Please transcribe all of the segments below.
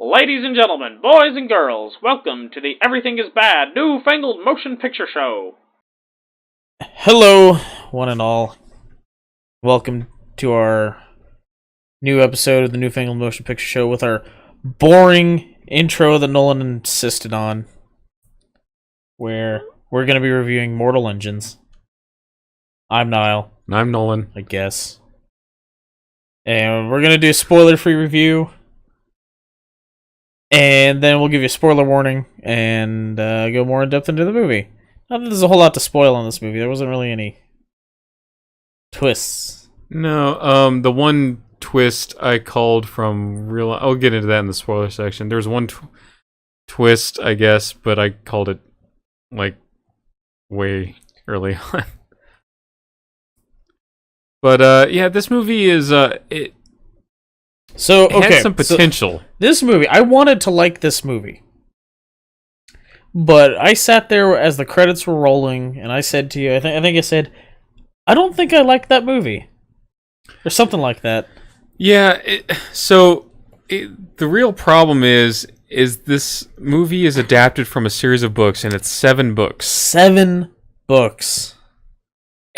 Ladies and gentlemen, boys and girls, welcome to the Everything is Bad new Fangled motion picture show. Hello, one and all. Welcome to our new episode of the New Fangled Motion Picture Show with our boring intro that Nolan insisted on, where we're going to be reviewing Mortal Engines. I'm Niall. And I'm Nolan. I guess. And we're going to do a spoiler-free review. And then we'll give you a spoiler warning and go more in depth into the movie. Not that there's a whole lot to spoil in this movie. There wasn't really any twists. No, the one twist I called from real... I'll get into that in the spoiler section. There's one twist, I guess, but I called it, way early on. But, yeah, this movie is, it has some potential. So this movie, I wanted to like this movie. But I sat there as the credits were rolling, and I said to you, I think I said, I don't think I like that movie. Or something like that. Yeah, the real problem is this movie is adapted from a series of books, and it's 7 books. 7 books.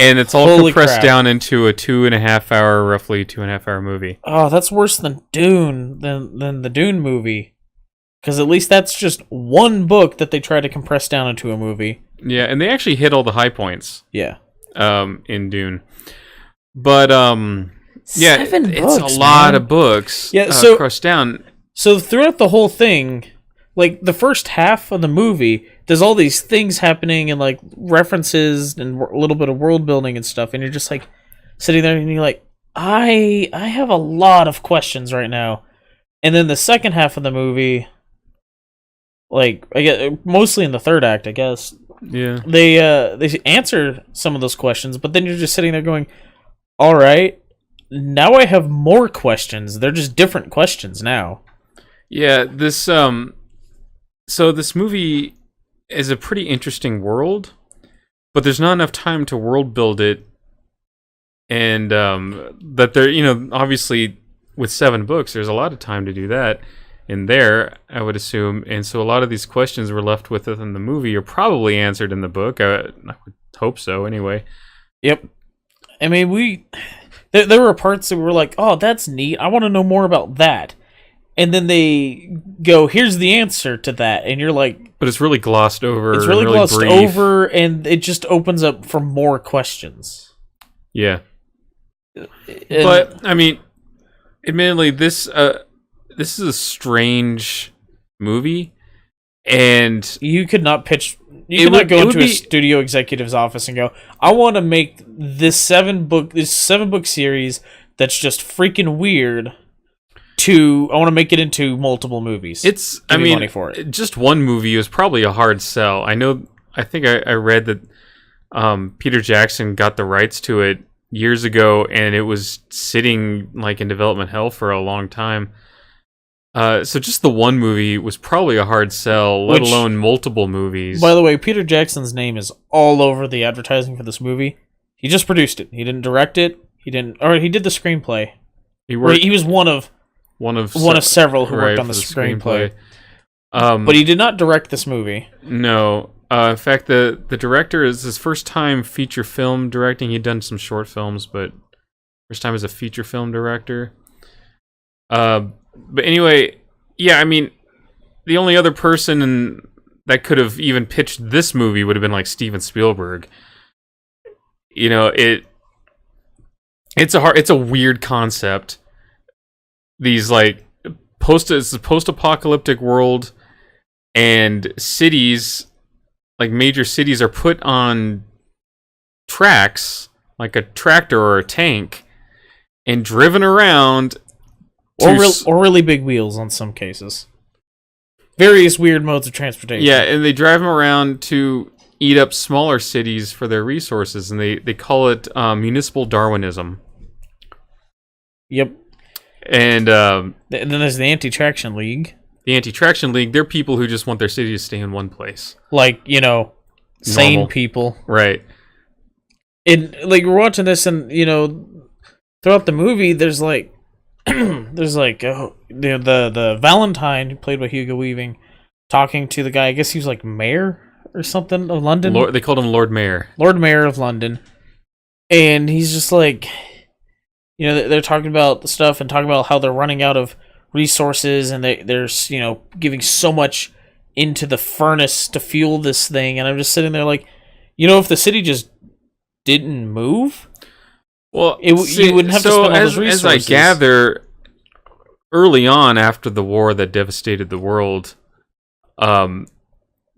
And it's all compressed down into a 2.5 hour, roughly 2.5 hour movie. Oh, that's worse than Dune, than the Dune movie. Because at least that's just one book that they try to compress down into a movie. Yeah, and they actually hit all the high points. Yeah. In Dune. But, yeah, 7 it's books, a lot man. of books compressed down. So throughout the whole thing, the first half of the movie, there's all these things happening and, references and a little bit of world building and stuff, and you're just, sitting there and you're like, I have a lot of questions right now. And then the second half of the movie... I guess mostly in the third act, I guess. Yeah. They answer some of those questions, but then you're just sitting there going, "All right, now I have more questions. They're just different questions now." Yeah, so this movie is a pretty interesting world, but there's not enough time to world build it, and that there, obviously with 7 books, there's a lot of time to do that. In there, I would assume, and so a lot of these questions we're left with in the movie are probably answered in the book. I would hope so, anyway. Yep. I mean, there were parts that were like, "Oh, that's neat. I want to know more about that." And then they go, "Here's the answer to that," and you're like, but it's really glossed over. It's really glossed brief. over, and it just opens up for more questions. Yeah. But I mean, admittedly, this is a strange movie, and you could not pitch. You could not go into a studio executive's office and go, "I want to make this 7 book series that's just freaking weird. I want to make it into multiple movies." Money for it. Just one movie is probably a hard sell. I think I read that Peter Jackson got the rights to it years ago, and it was sitting in development hell for a long time. So just the one movie was probably a hard sell, let alone multiple movies. By the way, Peter Jackson's name is all over the advertising for this movie. He just produced it. He didn't direct it. He did the screenplay. He was one of several who worked on the screenplay. But he did not direct this movie. No. In fact, the director is his first time feature film directing. He'd done some short films, but first time as a feature film director. But anyway, yeah, I mean, the only other person that could have even pitched this movie would have been Steven Spielberg. It's a weird concept. These it's a post-apocalyptic world, and cities, major cities, are put on tracks, like a tractor or a tank, and driven around. Or really big wheels in some cases. Various weird modes of transportation. Yeah, and they drive them around to eat up smaller cities for their resources, and they call it municipal Darwinism. Yep. And then there's the Anti-Traction League. The Anti-Traction League, they're people who just want their city to stay in one place. Sane Normal people. Right. And, we're watching this, and, throughout the movie, there's, there's the Valentine, played by Hugo Weaving, talking to the guy. I guess he was like mayor or something of London. They called him Lord Mayor. Lord Mayor of London, and he's just like, they're talking about the stuff and talking about how they're running out of resources, and they're giving so much into the furnace to fuel this thing, and I'm just sitting there like, if the city just didn't move, well, you wouldn't have to spend all those resources. As I gather, early on after the war that devastated the world,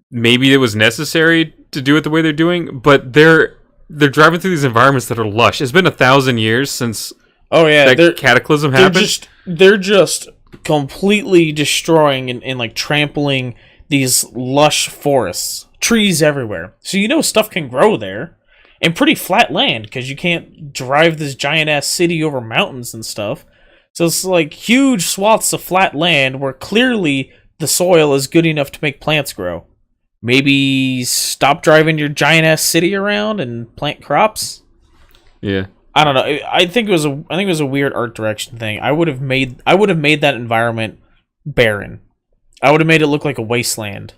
maybe it was necessary to do it the way they're doing, but they're driving through these environments that are lush. It's been 1,000 years since that cataclysm happened. They're just completely destroying and like trampling these lush forests, trees everywhere. So stuff can grow there, and pretty flat land because you can't drive this giant ass city over mountains and stuff. So it's like huge swaths of flat land where clearly the soil is good enough to make plants grow. Maybe stop driving your giant ass city around and plant crops. Yeah. I don't know. I think it was a weird art direction thing. I would have made that environment barren. I would have made it look like a wasteland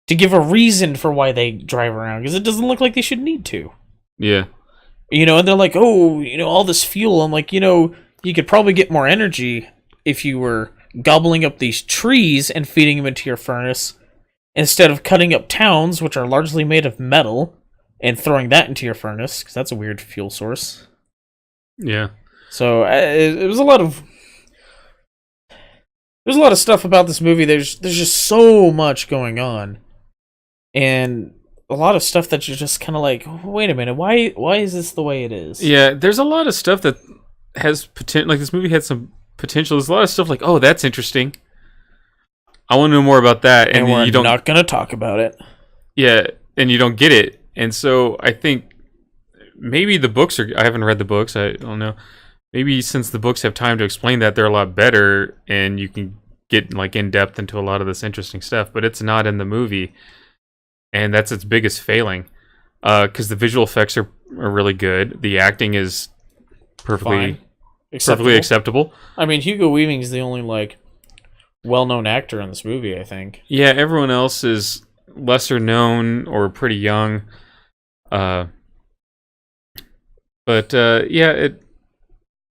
to give a reason for why they drive around, because it doesn't look like they should need to. Yeah. And they're like, "Oh, all this fuel." I'm like, you could probably get more energy if you were gobbling up these trees and feeding them into your furnace instead of cutting up towns, which are largely made of metal, and throwing that into your furnace, because that's a weird fuel source. Yeah. So it was a lot of... There's a lot of stuff about this movie. There's just so much going on. And a lot of stuff that you're just kind of like, wait a minute, why is this the way it is? Yeah, there's a lot of stuff that has potential. Like, this movie had some potential. There's a lot of stuff like, oh, that's interesting. I want to know more about that. And we're not going to talk about it. Yeah, and you don't get it. And so I think maybe the books are... I haven't read the books. I don't know. Maybe since the books have time to explain that, they're a lot better, and you can get like in depth into a lot of this interesting stuff. But it's not in the movie, and that's its biggest failing. Because the visual effects are really good. The acting is perfectly acceptable. I mean, Hugo Weaving is the only like well-known actor in this movie, I think. Yeah, everyone else is lesser known or pretty young.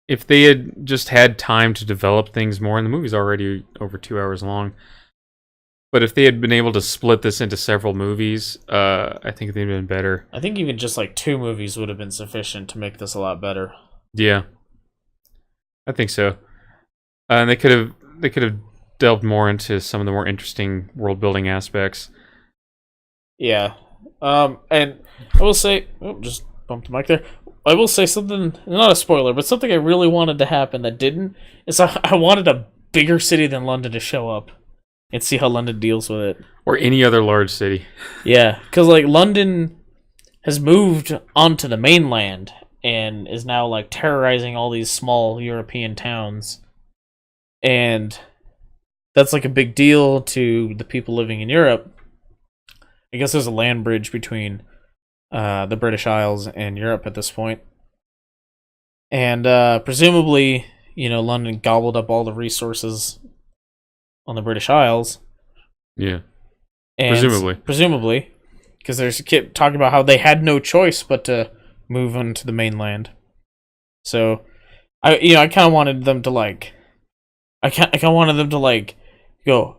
If they had just had time to develop things more, and the movie's already over 2 hours long, but if they had been able to split this into several movies, I think they'd been better. I think even just like 2 movies would have been sufficient to make this a lot better. Yeah, I think so. And they could have delved more into some of the more interesting world building aspects. Yeah, and I will say, just bumped the mic there. I will say something, not a spoiler, but something I really wanted to happen that didn't, is I wanted a bigger city than London to show up and see how London deals with it. Or any other large city. Yeah, because like London has moved onto the mainland and is now like terrorizing all these small European towns. And that's like a big deal to the people living in Europe. I guess there's a land bridge between the British Isles and Europe at this point. And presumably, London gobbled up all the resources on the British Isles. Yeah. And presumably, because there's a kid talking about how they had no choice but to move onto the mainland. So, I kind of wanted them to go,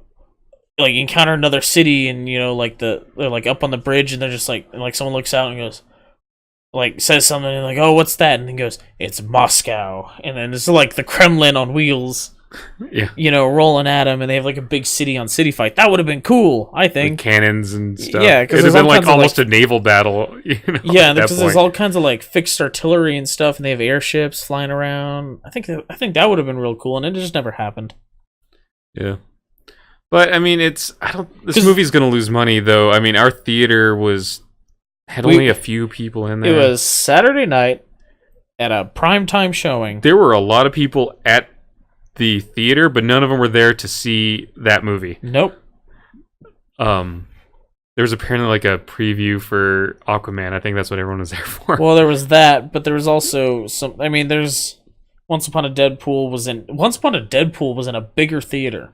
like, encounter another city, and they're like up on the bridge, and they're just like, and like someone looks out and goes, like, says something, and like, oh, what's that? And then goes, it's Moscow. And then it's like the Kremlin on wheels. Yeah. Rolling at them, and they have like a big city on city fight. That would have been cool, I think. With cannons and stuff. Yeah, because it would have been like almost a naval battle. Yeah, because there's all kinds of like fixed artillery and stuff, and they have airships flying around. I think that would have been real cool, and it just never happened. Yeah, but I mean, this movie's gonna lose money though. I mean, our theater had only a few people in there. It was Saturday night at a primetime showing. There were a lot of people at the theater, but none of them were there to see that movie. Nope. There was apparently like a preview for Aquaman. I think that's what everyone was there for. Well, there was that, but there was also some. I mean, there's Once Upon a Deadpool was in a bigger theater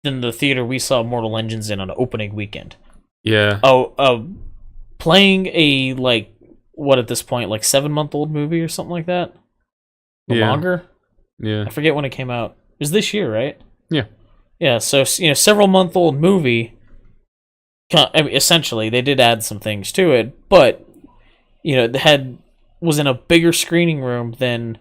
than the theater we saw Mortal Engines in on opening weekend. Yeah. Playing a like what at this point like 7-month-old movie or something like that, or longer. Yeah. I forget when it came out. It was this year, right? Yeah. Yeah. So several month old movie. I mean, essentially, they did add some things to it, but it was in a bigger screening room than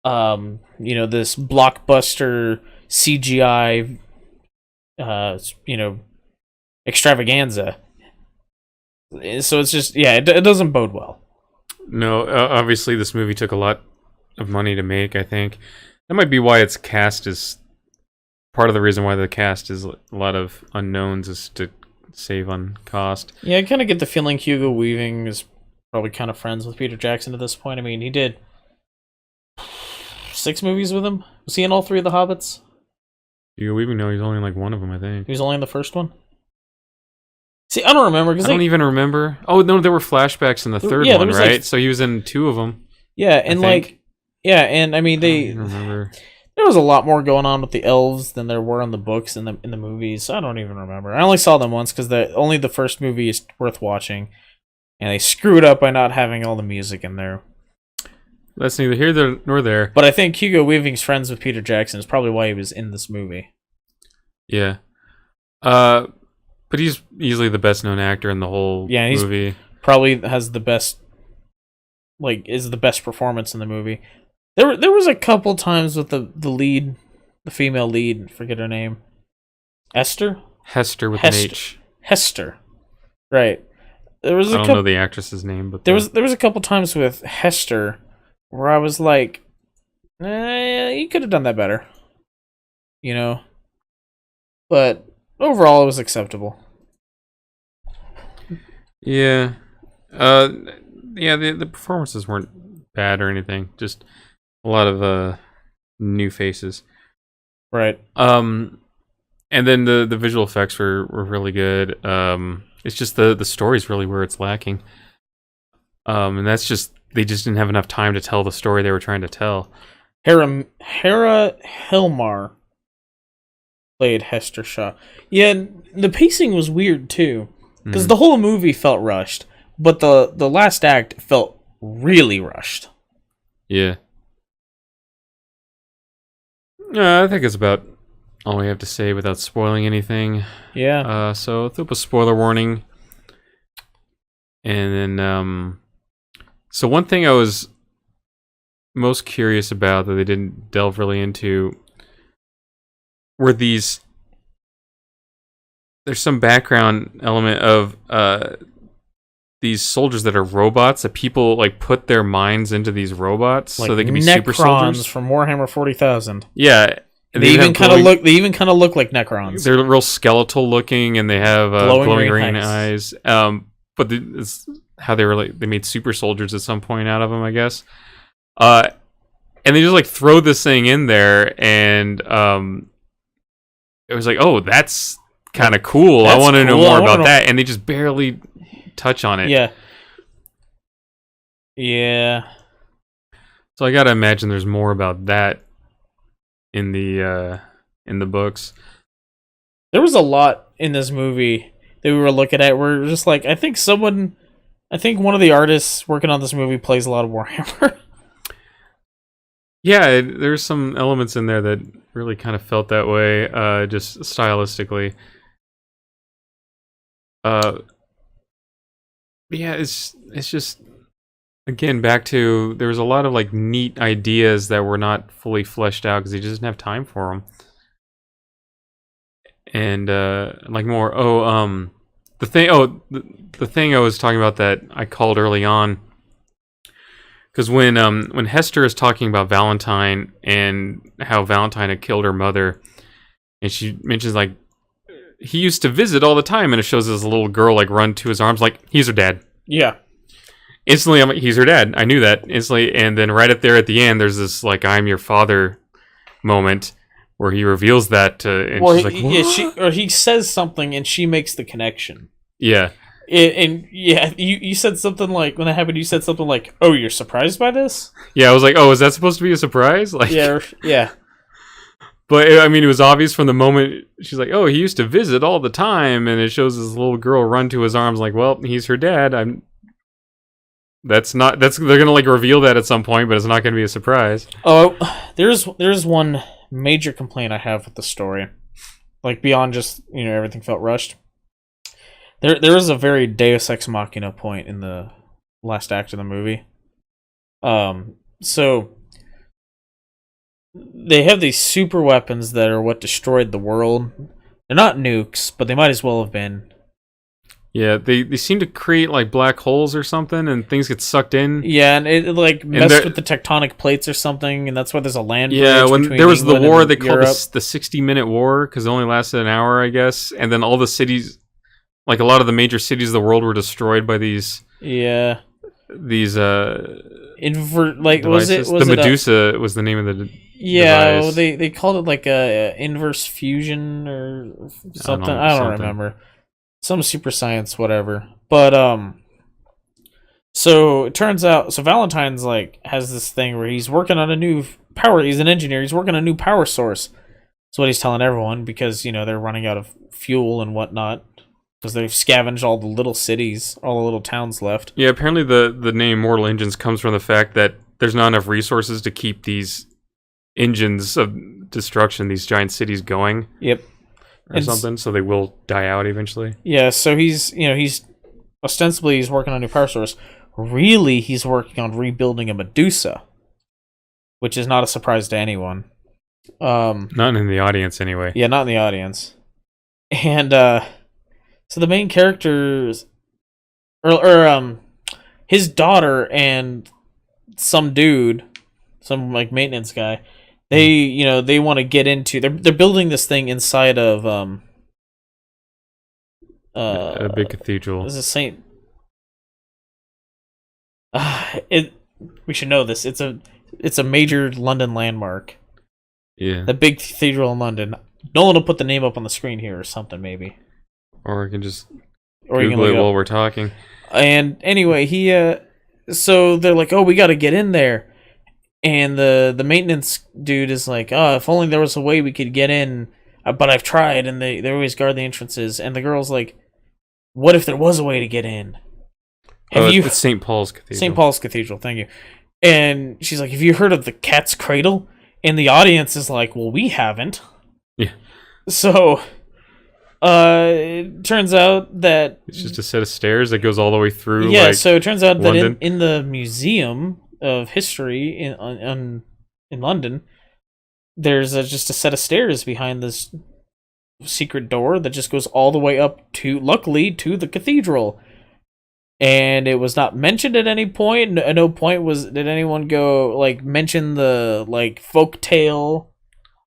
this blockbuster CGI extravaganza. So it's just it doesn't bode well. No, obviously this movie took a lot of money to make, I think. That might be why its cast is part of the reason why the cast is a lot of unknowns, is to save on cost. Yeah, I kind of get the feeling Hugo Weaving is probably kind of friends with Peter Jackson at this point. I mean, he did 6 movies with him. Was he in all 3 of the Hobbits? Hugo Weaving, no, he's only in like one of them, I think. He was only in the first one? See, I don't remember. I don't even remember. Oh, no, there were flashbacks in the third one, right? Like, so he was in 2 of them. Yeah, and I mean, I don't remember. There was a lot more going on with the elves than there were in the books and in the movies. I don't even remember. I only saw them once because only the first movie is worth watching, and they screwed up by not having all the music in there. That's neither here nor there. But I think Hugo Weaving's friends with Peter Jackson is probably why he was in this movie. Yeah. But he's easily the best known actor in the whole movie. Probably has the best, is the best performance in the movie. There was a couple times with the lead, the female lead, forget her name. Hester with an H. Hester. Right. I don't know the actress's name, but there was a couple times with Hester where I was like, you could have done that better. But overall it was acceptable. Yeah. The performances weren't bad or anything. Just a lot of new faces. Right. And then the visual effects were really good. It's just the story's really where it's lacking. And that's just they just didn't have enough time to tell the story they were trying to tell. Hera Hilmar played Hester Shaw. Yeah, the pacing was weird too, because the whole movie felt rushed, but the last act felt really rushed. Yeah. I think it's about all we have to say without spoiling anything. Yeah. So throw up a spoiler warning. And then, so one thing I was most curious about that they didn't delve really into were there's some background element of these soldiers that are robots, that people put their minds into these robots so they can be super soldiers from Warhammer 40,000. Yeah. They even kind of look like Necrons. They're real skeletal looking, and they have glowing green eyes. But it's how they made super soldiers at some point out of them, I guess. And they just throw this thing in there, and it was like, oh, that's kind of cool. I want to know more about that, and they just barely touch on it. Yeah. Yeah. So I gotta imagine there's more about that in the books. There was a lot in this movie that we were looking at. We're just like, I think one of the artists working on this movie plays a lot of Warhammer. Yeah, there's some elements in there that really kind of felt that way, just stylistically. Yeah, it's just, again, back to, there was a lot of neat ideas that were not fully fleshed out because they just didn't have time for them. And the thing I was talking about that I called early on, because when Hester is talking about Valentine and how Valentine had killed her mother, and she mentions he used to visit all the time, and it shows this little girl run to his arms he's her dad. Yeah. Instantly, I'm like, he's her dad. I knew that instantly, and then right at the end, there's this I'm your father moment where he reveals that. And she's he says something, and she makes the connection. Yeah. And yeah, you said something like, when that happened, you said something like, "Oh, you're surprised by this?" Yeah, I was like, oh, is that supposed to be a surprise? Like, Yeah, yeah. but I mean, it was obvious from the moment she's like, oh, he used to visit all the time, and it shows this little girl run to his arms, like, well, he's her dad. They're gonna like reveal that at some point, but it's not gonna be a surprise. Oh, there's one major complaint I have with the story, like beyond just everything felt rushed. There is a very Deus Ex Machina point in the last act of the movie. So they have these super weapons that are what destroyed the world. They're not nukes, but they might as well have been. Yeah, they seem to create like black holes or something, and things get sucked in. Yeah, and it like messed with the tectonic plates or something, and that's why there's a land bridge. Yeah, when between there was England the war and they called Europe. the 60-minute war, because it only lasted an hour, I guess, and then all the cities, like a lot of the major cities of the world, were destroyed by these. Yeah. These like devices. was the it Medusa was the name of the yeah, device. they called it like a inverse fusion or something. I don't remember. Some super science whatever. But so it turns out Valentine's like has this thing where he's working on a new power, he's an engineer, he's working on a new power source. That's what he's telling everyone because they're running out of fuel and whatnot. Because they've scavenged all the little cities, all the little towns left. Yeah, apparently the name Mortal Engines comes from the fact that there's not enough resources to keep these engines of destruction, these giant cities going. Yep. Or something, so they will die out eventually. Yeah, so he's ostensibly he's working on a new power source. Really, he's working on rebuilding a Medusa, which is not a surprise to anyone. Not in the audience, anyway. Yeah, not in the audience. And so the main characters, or his daughter and some dude, some like maintenance guy, they want to get into. They're building this thing inside of a big cathedral. This is Saint. We should know this. It's a major London landmark. Yeah. The big cathedral in London. Nolan will put the name up on the screen here or something, maybe. Or I can just or Google it while we're talking. And anyway, so they're like, oh, we got to get in there. And the maintenance dude is like, oh, if only there was a way we could get in. But I've tried, and they always guard the entrances. And the girl's like, what if there was a way to get in? It's St. Paul's Cathedral. St. Paul's Cathedral, thank you. And she's like, have you heard of the Cat's Cradle? And the audience is like, well, we haven't. Yeah. So, it turns out that... It's just a set of stairs that goes all the way through, yeah, so it turns out London. That in the Museum of History in London, there's just a set of stairs behind this secret door that just goes all the way up to, luckily, to the cathedral. And it was not mentioned at any point. At no point did anyone go mention the folk tale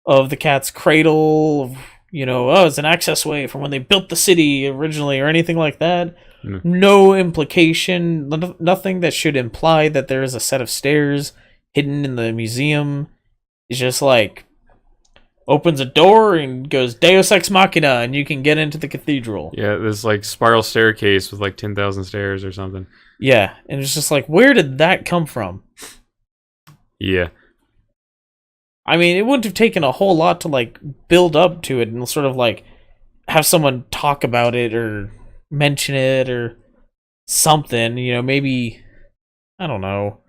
of the Cat's Cradle. It's an access way from when they built the city originally or anything like that. Mm. No implication, nothing that should imply that there is a set of stairs hidden in the museum. It's just opens a door and goes Deus Ex Machina, and you can get into the cathedral. Yeah, this spiral staircase with 10,000 stairs or something. Yeah, and it's just where did that come from? Yeah. I mean, it wouldn't have taken a whole lot to build up to it and sort of have someone talk about it or mention it or something, maybe, I don't know.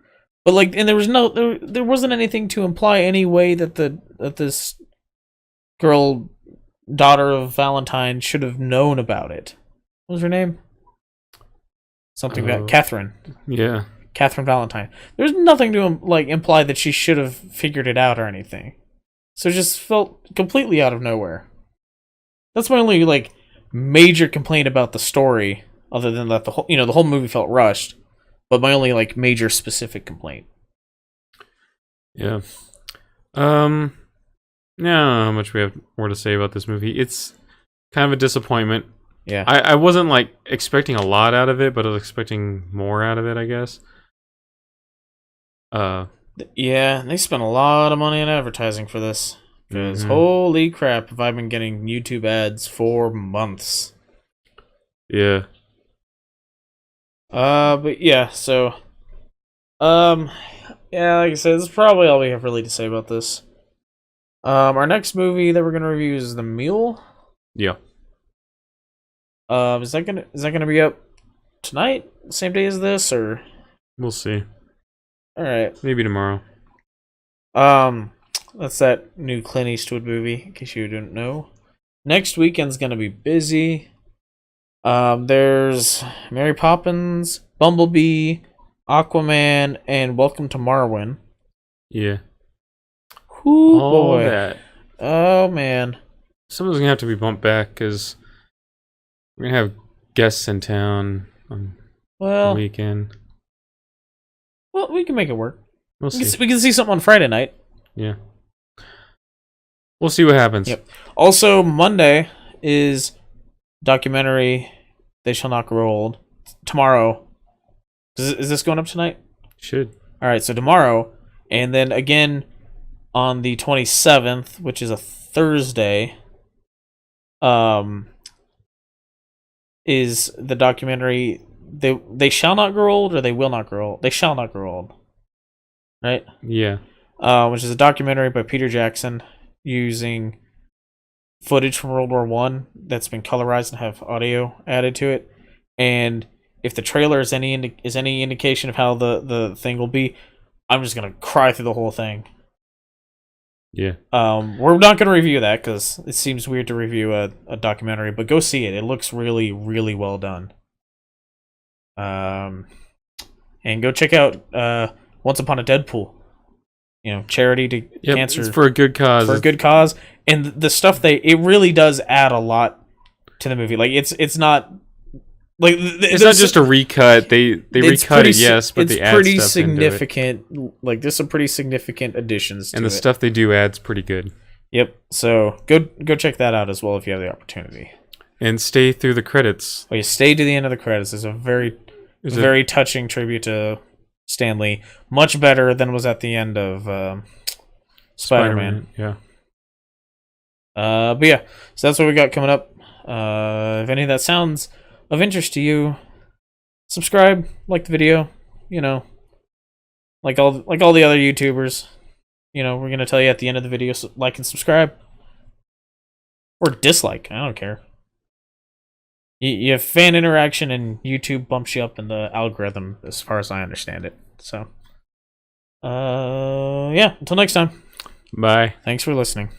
But and there was there wasn't anything to imply any way that this girl, daughter of Valentine, should have known about it. What was her name? Something about Catherine. Yeah. Catherine Valentine. There's nothing to imply that she should have figured it out or anything. So it just felt completely out of nowhere. That's my only major complaint about the story, other than that the whole movie felt rushed. But my only major specific complaint. Yeah. Yeah, I don't know how much we have more to say about this movie. It's kind of a disappointment. Yeah. I wasn't expecting a lot out of it, but I was expecting more out of it, I guess. Yeah, they spent a lot of money on advertising for this. Because holy crap, have I been getting YouTube ads for months. Yeah. But yeah, so yeah, like I said, this is probably all we have really to say about this. Our next movie that we're gonna review is The Mule. Yeah. Is that gonna be up tonight, same day as this, or? We'll see. All right. Maybe tomorrow. That's that new Clint Eastwood movie, in case you didn't know. Next weekend's gonna be busy. There's Mary Poppins, Bumblebee, Aquaman, and Welcome to Marwin. Yeah. Ooh, All boy. that. Oh, man. Some of those are gonna have to be bumped back because we're gonna have guests in town on the Well, weekend. we can make it work. We'll see. We can see something on Friday night. Yeah. We'll see what happens. Yep. Also, Monday is documentary They Shall Not Grow Old. Tomorrow. Is this going up tonight? Should. All right, so tomorrow, and then again on the 27th, which is a Thursday, is the documentary They Shall Not Grow Old, or They Will Not Grow Old? They Shall Not Grow Old. Right? Yeah. Which is a documentary by Peter Jackson using footage from World War One that's been colorized and have audio added to it. And if the trailer is any indication of how the thing will be, I'm just gonna cry through the whole thing. Yeah. We're not gonna review that because it seems weird to review a documentary, but go see it. It looks really, really well done. And go check out Once Upon a Deadpool. You know, charity to cancer. It's for a good cause. For a good cause. And the stuff it really does add a lot to the movie. Like it's not like it's not just a recut. They recut it, yes, but they add pretty stuff significant. Into it. Like there's some pretty significant additions to it. And the stuff they do adds pretty good. Yep. So go check that out as well if you have the opportunity. And stay through the credits. Well, you stay to the end of the credits. It's a very touching tribute to Stan Lee. Much better than was at the end of Spider-Man. Yeah. But yeah, so that's what we got coming up. If any of that sounds of interest to you, subscribe, like the video. You know, like all the other YouTubers. You know, we're gonna tell you at the end of the video, so like and subscribe, or dislike. I don't care. You have fan interaction, and YouTube bumps you up in the algorithm, as far as I understand it. So, yeah. Until next time. Bye. Thanks for listening.